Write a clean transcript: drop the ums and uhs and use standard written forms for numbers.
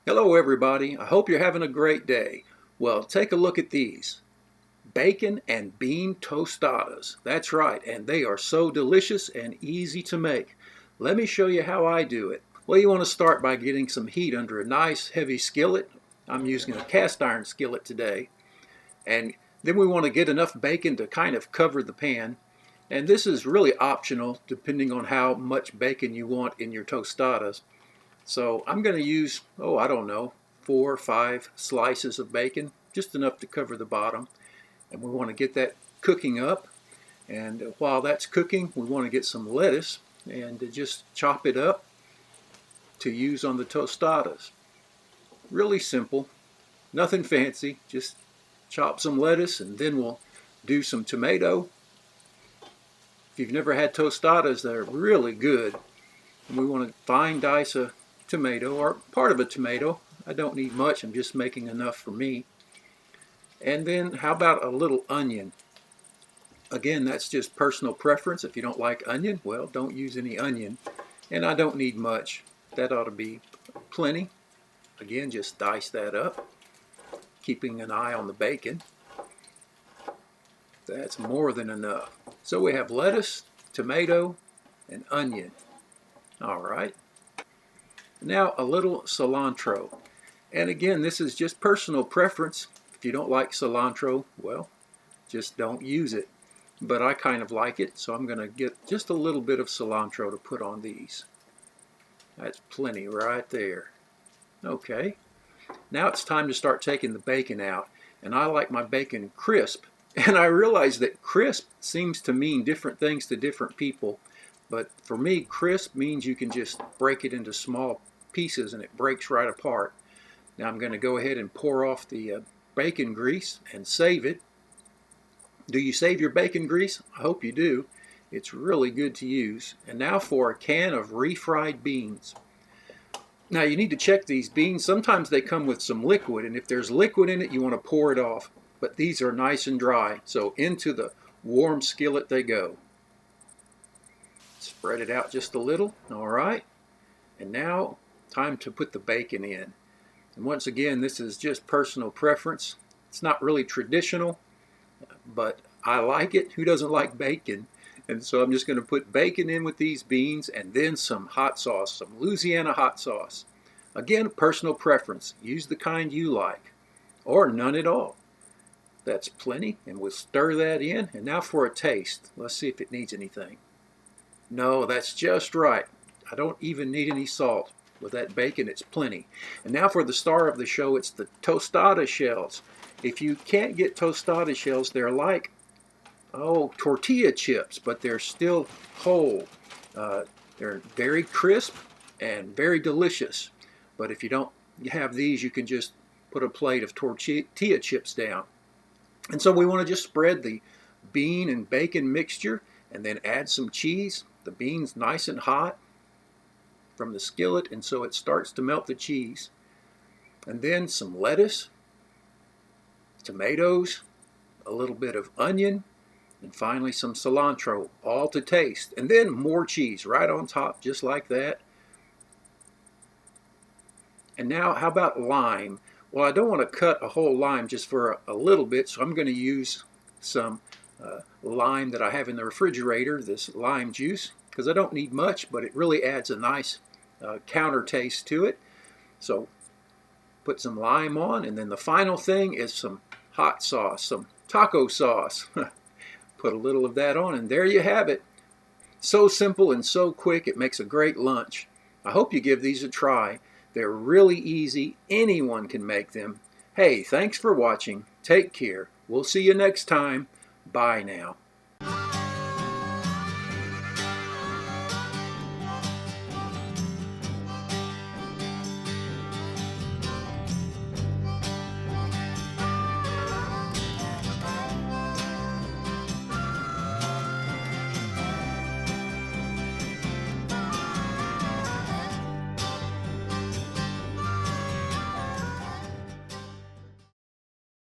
Hello everybody, I hope you're having a great day. Well, take a look at these. Bacon and bean tostadas. That's right, and they are so delicious and easy to make. Let me show you how I do it. Well, you want to start by getting some heat under a nice heavy skillet. I'm using a cast iron skillet today. And then we want to get enough bacon to kind of cover the pan. And this is really optional depending on how much bacon you want in your tostadas. So I'm going to use, I don't know, 4 or 5 slices of bacon, just enough to cover the bottom. And we want to get that cooking up. And while that's cooking, we want to get some lettuce and to just chop it up to use on the tostadas. Really simple, nothing fancy, just chop some lettuce and then we'll do some tomato. If you've never had tostadas, they're really good. And we want to fine dice a tomato or part of a tomato. I don't need much, I'm just making enough for me. And then how about a little onion? Again, that's just personal preference. If you don't like onion, well, don't use any onion. And I don't need much. That ought to be plenty. Again, just dice that up, keeping an eye on the bacon. That's more than enough. So we have lettuce, tomato, and onion. All right. Now a little cilantro. And again, this is just personal preference. If you don't like cilantro, well, just don't use it. But I kind of like it, so I'm going to get just a little bit of cilantro to put on these. That's plenty right there. Okay. Now it's time to start taking the bacon out. And I like my bacon crisp. And I realize that crisp seems to mean different things to different people. But for me, crisp means you can just break it into small pieces and it breaks right apart. Now I'm going to go ahead and pour off the bacon grease and save it. Do you save your bacon grease? I hope you do. It's really good to use. And now for a can of refried beans. Now you need to check these beans. Sometimes they come with some liquid, and if there's liquid in it, you want to pour it off. But these are nice and dry, so into the warm skillet they go. Spread it out just a little, all right. And now time to put the bacon in. And once again, this is just personal preference. It's not really traditional, but I like it. Who doesn't like bacon? And so I'm just going to put bacon in with these beans and then some hot sauce, some Louisiana hot sauce. Again, personal preference. Use the kind you like, or none at all. That's plenty, and we'll stir that in. And now for a taste. Let's see if it needs anything. No, that's just right. I don't even need any salt. With that bacon, it's plenty. And now for the star of the show, it's the tostada shells. If you can't get tostada shells, they're like, tortilla chips, but they're still whole. They're very crisp and very delicious. But if you don't have these, you can just put a plate of tortilla chips down. And so we want to just spread the bean and bacon mixture and then add some cheese. The bean's nice and hot from the skillet, and so it starts to melt the cheese. And then some lettuce, tomatoes, a little bit of onion, and finally some cilantro, all to taste. And then more cheese right on top, just like that. And now how about lime? Well, I don't want to cut a whole lime, just for a little bit, so I'm going to use some lime that I have in the refrigerator, this lime juice, because I don't need much, but it really adds a nice counter taste to it. So put some lime on, and then the final thing is some hot sauce, some taco sauce. Put a little of that on, and there you have it. So simple and so quick, it makes a great lunch. I hope you give these a try. They're really easy. Anyone can make them. Hey, thanks for watching. Take care. We'll see you next time. Bye now.